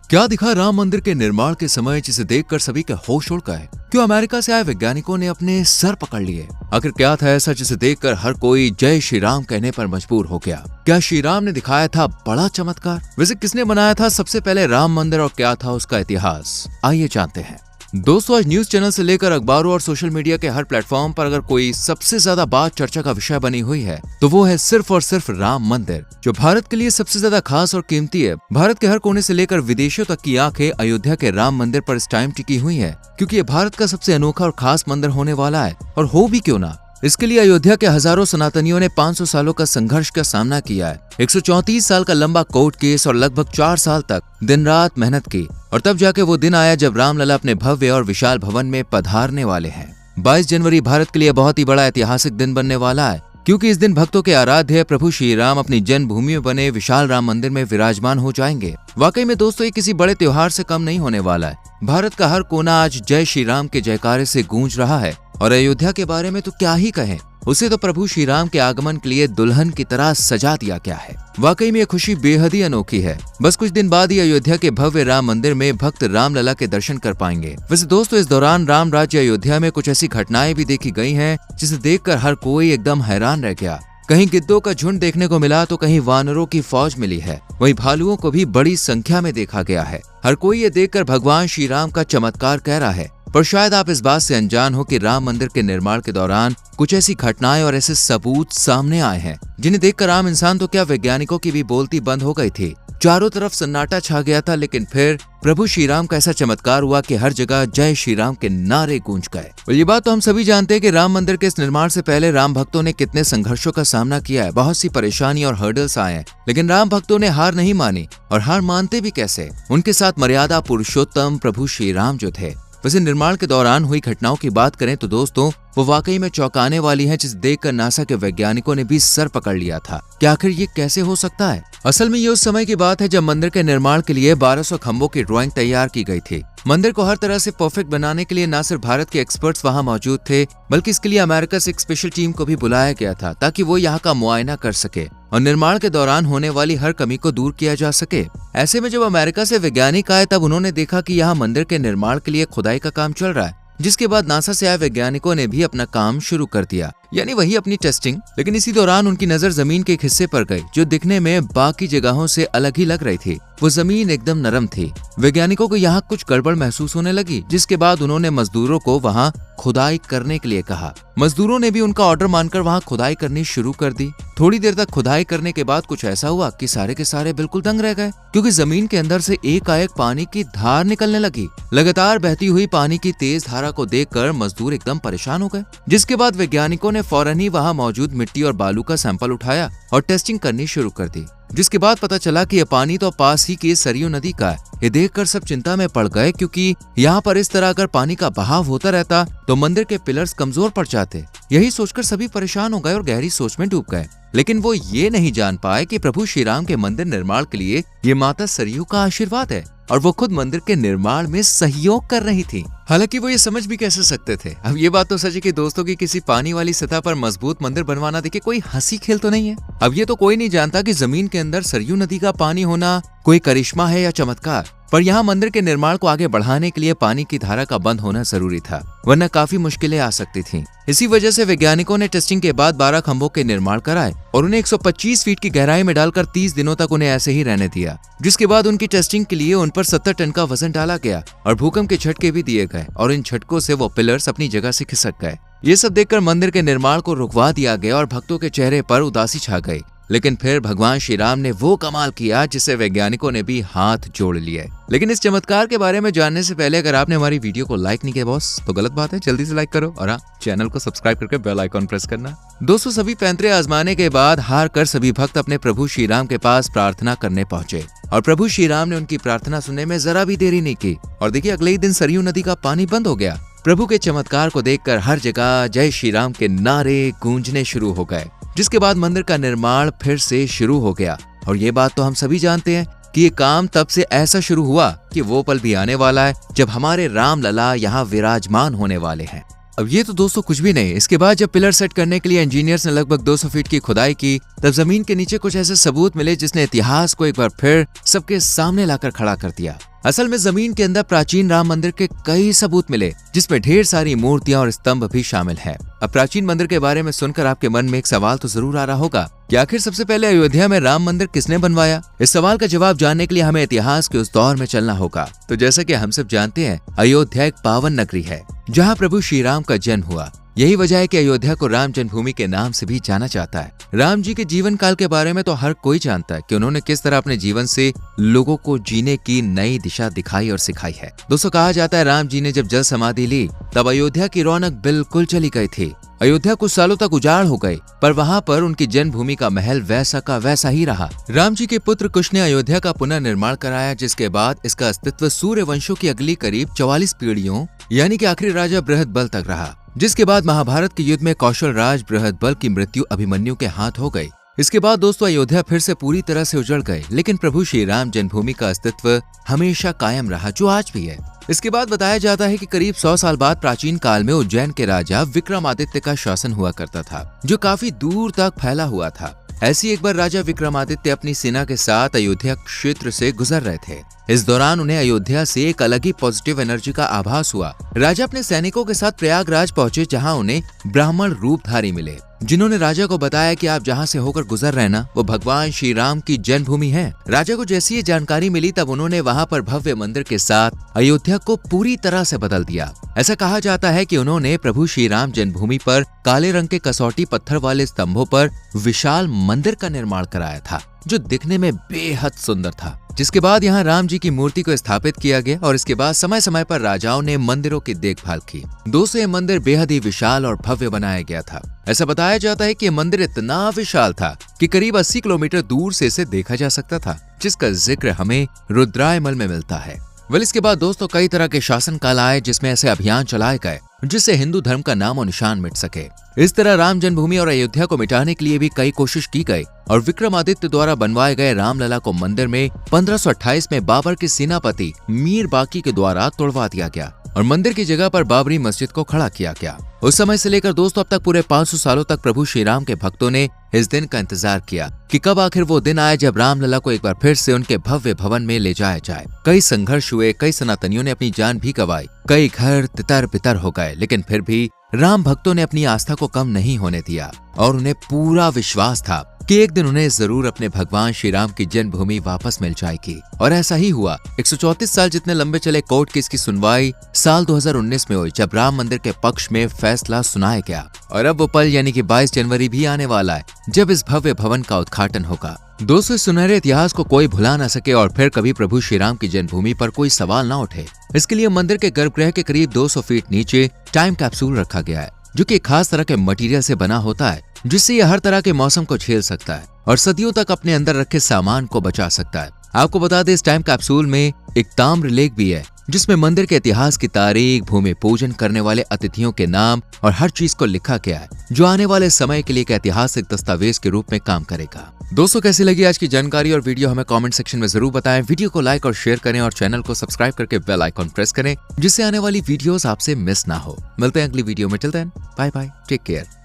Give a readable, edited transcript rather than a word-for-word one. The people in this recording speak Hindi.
क्या दिखा राम मंदिर के निर्माण के समय, जिसे देखकर सभी के होश उड़ गए? क्यों अमेरिका से आए वैज्ञानिकों ने अपने सर पकड़ लिए? आखिर क्या था ऐसा जिसे देखकर हर कोई जय श्री राम कहने पर मजबूर हो गया? क्या श्री राम ने दिखाया था बड़ा चमत्कार? वैसे किसने बनाया था सबसे पहले राम मंदिर और क्या था उसका इतिहास? आइए जानते हैं। दोस्तों, आज न्यूज चैनल से लेकर अखबारों और सोशल मीडिया के हर प्लेटफॉर्म पर अगर कोई सबसे ज्यादा बात चर्चा का विषय बनी हुई है तो वो है सिर्फ और सिर्फ राम मंदिर, जो भारत के लिए सबसे ज्यादा खास और कीमती है। भारत के हर कोने से लेकर विदेशों तक की आंखें अयोध्या के राम मंदिर पर इस टाइम टिकी हुई है, क्योंकि ये भारत का सबसे अनोखा और खास मंदिर होने वाला है। और हो भी क्यों ना, इसके लिए अयोध्या के हजारों सनातनियों ने 500 सालों का संघर्ष का सामना किया है। 134 साल का लंबा कोर्ट केस और लगभग 4 साल तक दिन रात मेहनत की, और तब जाके वो दिन आया जब रामलला अपने भव्य और विशाल भवन में पधारने वाले हैं। 22 जनवरी भारत के लिए बहुत ही बड़ा ऐतिहासिक दिन बनने वाला है, क्योंकि इस दिन भक्तों के आराध्य प्रभु श्री राम अपनी जन्मभूमि में बने विशाल राम मंदिर में विराजमान हो जाएंगे। वाकई में दोस्तों, ये किसी बड़े त्योहार से कम नहीं होने वाला है। भारत का हर कोना आज जय श्री राम के जयकारे से गूंज रहा है, और अयोध्या के बारे में तो क्या ही कहें, उसे तो प्रभु श्री राम के आगमन के लिए दुल्हन की तरह सजा दिया गया है। वाकई में यह खुशी बेहद ही अनोखी है। बस कुछ दिन बाद ही अयोध्या के भव्य राम मंदिर में भक्त रामलला के दर्शन कर पाएंगे। वैसे दोस्तों, इस दौरान राम राज्य अयोध्या में कुछ ऐसी घटनाएं भी देखी गई हैं जिसे देखकर हर कोई एकदम हैरान रह गया। कहीं गिद्धों का झुंड देखने को मिला तो कहीं वानरों की फौज मिली है, वहीं भालुओं को भी बड़ी संख्या में देखा गया है। हर कोई ये देखकर भगवान श्री राम का चमत्कार कह रहा है, पर शायद आप इस बात से अनजान हो कि राम मंदिर के निर्माण के दौरान कुछ ऐसी घटनाएं और ऐसे सबूत सामने आए हैं जिन्हें देखकर आम इंसान तो क्या, वैज्ञानिकों की भी बोलती बंद हो गई थी। चारों तरफ सन्नाटा छा गया था, लेकिन फिर प्रभु श्री राम का ऐसा चमत्कार हुआ कि हर जगह जय श्री राम के नारे गूंज गए। और ये बात तो हम सभी जानते हैं कि राम मंदिर के इस निर्माण से पहले राम भक्तों ने कितने संघर्षों का सामना किया है। बहुत सी परेशानी और हर्डल्स आए हैं, लेकिन राम भक्तों ने हार नहीं मानी। और हार मानते भी कैसे, उनके साथ मर्यादा पुरुषोत्तम प्रभु श्री राम जो थे। वैसे निर्माण के दौरान हुई घटनाओं की बात करें तो दोस्तों, वो वाकई में चौंकाने वाली है, जिसे देखकर नासा के वैज्ञानिकों ने भी सर पकड़ लिया था कि आखिर ये कैसे हो सकता है। असल में ये उस समय की बात है जब मंदिर के निर्माण के लिए 1200 खंभों की ड्राइंग तैयार की गई थी। मंदिर को हर तरह से परफेक्ट बनाने के लिए न सिर्फ भारत के एक्सपर्ट्स वहां मौजूद थे, बल्कि इसके लिए अमेरिका से एक स्पेशल टीम को भी बुलाया गया था, ताकि वो यहाँ का मुआयना कर सके और निर्माण के दौरान होने वाली हर कमी को दूर किया जा सके। ऐसे में जब अमेरिका से वैज्ञानिक आए तब उन्होंने देखा कि यहाँ मंदिर के निर्माण के लिए खुदाई का काम चल रहा है, जिसके बाद नासा से आए वैज्ञानिकों ने भी अपना काम शुरू कर दिया, यानी वही अपनी टेस्टिंग। लेकिन इसी दौरान उनकी नजर जमीन के एक हिस्से पर गई जो दिखने में बाकी जगहों से अलग ही लग रही थी। वो जमीन एकदम नरम थी। वैज्ञानिकों को यहाँ कुछ गड़बड़ महसूस होने लगी, जिसके बाद उन्होंने मजदूरों को वहाँ खुदाई करने के लिए कहा। मजदूरों ने भी उनका ऑर्डर मानकर वहाँ खुदाई करनी शुरू कर दी। थोड़ी देर तक खुदाई करने के बाद कुछ ऐसा हुआ कि सारे के सारे बिल्कुल दंग रह गए, क्योंकि जमीन के अंदर से एकाएक पानी की धार निकलने लगी। लगातार बहती हुई पानी की तेज धारा को देखकर मजदूर एकदम परेशान हो गए, जिसके बाद वैज्ञानिकों ने फौरन ही वहाँ मौजूद मिट्टी और बालू का सैंपल उठाया और टेस्टिंग करनी शुरू कर दी। जिसके बाद पता चला कि यह पानी तो पास ही की सरयू नदी का है। ये देखकर सब चिंता में पड़ गए, क्योंकि यहाँ पर इस तरह अगर पानी का बहाव होता रहता तो मंदिर के पिलर्स कमजोर पड़ जाते। यही सोचकर सभी परेशान हो गए और गहरी सोच में डूब गए। लेकिन वो ये नहीं जान पाए कि प्रभु श्री राम के मंदिर निर्माण के लिए ये माता सरयू का आशीर्वाद है, और वो खुद मंदिर के निर्माण में सहयोग कर रही थी। हालांकि वो ये समझ भी कैसे सकते थे। अब ये बात तो सच है कि दोस्तों की किसी पानी वाली सतह पर मजबूत मंदिर बनवाना देखिए कोई हंसी खेल तो नहीं है। अब ये तो कोई नहीं जानता कि जमीन के अंदर सरयू नदी का पानी होना कोई करिश्मा है या चमत्कार, पर यहाँ मंदिर के निर्माण को आगे बढ़ाने के लिए पानी की धारा का बंद होना जरूरी था, वरना काफी मुश्किलें आ सकती थीं। इसी वजह से वैज्ञानिकों ने टेस्टिंग के बाद 12 खंभों के निर्माण कराए और उन्हें 125 फीट की गहराई में डालकर 30 दिनों तक उन्हें ऐसे ही रहने दिया। जिसके बाद उनकी टेस्टिंग के लिए उन पर 70 टन का वजन डाला गया और भूकंप के झटके भी दिए गए, और इन झटकों से वो पिलर्स अपनी जगह से खिसक गए। ये सब देखकर मंदिर के निर्माण को रुकवा दिया गया और भक्तों के चेहरे पर उदासी छा गई। लेकिन फिर भगवान श्री राम ने वो कमाल किया जिससे वैज्ञानिकों ने भी हाथ जोड़ लिए। लेकिन इस चमत्कार के बारे में जानने से पहले अगर आपने हमारी वीडियो को लाइक नहीं किया बॉस, तो गलत बात है, जल्दी से लाइक करो और हाँ, चैनल को सब्सक्राइब करके बेल आइकॉन प्रेस करना। दोस्तों, सभी पैंतरे आजमाने के बाद हार कर सभी भक्त अपने प्रभु श्री राम के पास प्रार्थना करने पहुंचे, और प्रभु श्री राम ने उनकी प्रार्थना सुनने में जरा भी देरी नहीं की। और देखिए, अगले ही दिन सरयू नदी का पानी बंद हो गया। प्रभु के चमत्कार को देखकर हर जगह जय श्री राम के नारे गूंजने शुरू हो गए, जिसके बाद मंदिर का निर्माण फिर से शुरू हो गया। और ये बात तो हम सभी जानते हैं कि ये काम तब से ऐसा शुरू हुआ कि वो पल भी आने वाला है जब हमारे रामलला यहाँ विराजमान होने वाले हैं। अब ये तो दोस्तों कुछ भी नहीं। इसके बाद जब पिलर सेट करने के लिए इंजीनियर्स ने लगभग 200 फीट की खुदाई की, तब जमीन के नीचे कुछ ऐसे सबूत मिले जिसने इतिहास को एक बार फिर सबके सामने लाकर खड़ा कर दिया। असल में जमीन के अंदर प्राचीन राम मंदिर के कई सबूत मिले, जिसमें ढेर सारी मूर्तियां और स्तंभ भी शामिल है। अब प्राचीन मंदिर के बारे में सुनकर आपके मन में एक सवाल तो जरूर आ रहा होगा कि आखिर सबसे पहले अयोध्या में राम मंदिर किसने बनवाया। इस सवाल का जवाब जानने के लिए हमें इतिहास के उस दौर में चलना होगा। तो जैसा कि हम सब जानते हैं, अयोध्या एक पावन नगरी है जहाँ प्रभु श्री राम का जन्म हुआ। यही वजह है कि अयोध्या को राम जन्मभूमि के नाम से भी जाना जाता है। राम जी के जीवन काल के बारे में तो हर कोई जानता है कि उन्होंने किस तरह अपने जीवन से लोगों को जीने की नई दिशा दिखाई और सिखाई है। दोस्तों, कहा जाता है राम जी ने जब जल समाधि ली तब अयोध्या की रौनक बिल्कुल चली गई थी। अयोध्या कुछ सालों तक उजाड़ हो गई, पर वहाँ पर उनकी जन्मभूमि का महल वैसा का वैसा ही रहा। राम जी के पुत्र कुश ने अयोध्या का पुनर्निर्माण कराया, जिसके बाद इसका अस्तित्व सूर्य वंशों की अगली करीब 44 पीढ़ियों यानी कि आखिरी राजा बृहदबल तक रहा, जिसके बाद महाभारत के युद्ध में कौशल राज बृहदबल की मृत्यु अभिमन्यु के हाथ हो गई। इसके बाद दोस्तों अयोध्या फिर से पूरी तरह से उजड़ गए, लेकिन प्रभु श्री राम जन्मभूमि का अस्तित्व हमेशा कायम रहा, जो आज भी है। इसके बाद बताया जाता है कि करीब 100 साल बाद प्राचीन काल में उज्जैन के राजा विक्रमादित्य का शासन हुआ करता था, जो काफी दूर तक फैला हुआ था। ऐसी एक बार राजा विक्रमादित्य अपनी सेना के साथ अयोध्या क्षेत्र से गुजर रहे थे। इस दौरान उन्हें अयोध्या से एक अलग ही पॉजिटिव एनर्जी का आभास हुआ। राजा अपने सैनिकों के साथ प्रयागराज पहुंचे, जहां उन्हें ब्राह्मण रूपधारी मिले, जिन्होंने राजा को बताया कि आप जहां से होकर गुजर रहे ना, वो भगवान श्री राम की जन्मभूमि है। राजा को जैसी ये जानकारी मिली तब उन्होंने वहां पर भव्य मंदिर के साथ अयोध्या को पूरी तरह से बदल दिया। ऐसा कहा जाता है कि उन्होंने प्रभु श्री राम जन्मभूमि पर काले रंग के कसौटी पत्थर वाले स्तंभों पर विशाल मंदिर का निर्माण कराया था, जो दिखने में बेहद सुंदर था। जिसके बाद यहाँ राम जी की मूर्ति को स्थापित किया गया और इसके बाद समय समय पर राजाओं ने मंदिरों की देखभाल की। दोस्तों, ये मंदिर बेहद ही विशाल और भव्य बनाया गया था। ऐसा बताया जाता है कि ये मंदिर इतना विशाल था कि करीब 80 किलोमीटर दूर से इसे देखा जा सकता था, जिसका जिक्र हमें रुद्रायमल में मिलता है। इसके बाद दोस्तों कई तरह के शासन काल आए, जिसमें ऐसे अभियान चलाए गए जिससे हिंदू धर्म का नामो निशान मिट सके। इस तरह राम जन्मभूमि और अयोध्या को मिटाने के लिए भी कई कोशिश की गई और विक्रमादित्य द्वारा बनवाए गए रामलला को मंदिर में 1528 में बाबर के सेनापति मीर बाकी के द्वारा तोड़वा दिया गया और मंदिर की जगह पर बाबरी मस्जिद को खड़ा किया गया। उस समय से लेकर दोस्तों अब तक पूरे 500 सालों तक प्रभु श्री राम के भक्तों ने इस दिन का इंतजार किया कि कब आखिर वो दिन आए जब रामलला को एक बार फिर से उनके भव्य भवन में ले जाया जाए। कई संघर्ष हुए, कई सनातनियों ने अपनी जान भी गंवाई, कई घर तितर बितर हो गए, लेकिन फिर भी राम भक्तों ने अपनी आस्था को कम नहीं होने दिया और उन्हें पूरा विश्वास था कि एक दिन उन्हें जरूर अपने भगवान श्री राम की जन्मभूमि वापस मिल जाएगी। और ऐसा ही हुआ। 134 साल जितने लंबे चले कोर्ट केस की सुनवाई साल 2019 में हुई, जब राम मंदिर के पक्ष में फैसला सुनाया गया। और अब वो पल यानी कि 22 जनवरी भी आने वाला है जब इस भव्य भवन का उद्घाटन होगा। दोस्तों, इस सुनहरे इतिहास को कोई भुला ना सके और फिर कभी प्रभु श्री राम की जन्मभूमि पर कोई सवाल ना उठे, इसके लिए मंदिर के गर्भगृह के करीब 200 फीट नीचे टाइम कैप्सूल रखा गया है, जो कि एक खास तरह के मटेरियल से बना होता है, जिससे यह हर तरह के मौसम को झेल सकता है और सदियों तक अपने अंदर रखे सामान को बचा सकता है। आपको बता दें, इस टाइम कैप्सूल में एक ताम्र लेख भी है, जिसमें मंदिर के इतिहास की तारीख, भूमि पूजन करने वाले अतिथियों के नाम और हर चीज को लिखा गया है, जो आने वाले समय के लिए एक ऐतिहासिक दस्तावेज के रूप में काम करेगा। दोस्तों, कैसी लगी आज की जानकारी और वीडियो हमें कमेंट सेक्शन में जरूर बताएं। वीडियो को लाइक और शेयर करें और चैनल को सब्सक्राइब करके बेल आइकॉन प्रेस करें, जिससे आने वाली वीडियोस आपसे मिस ना हो। मिलते हैं अगली वीडियो में, till then bye bye, take care.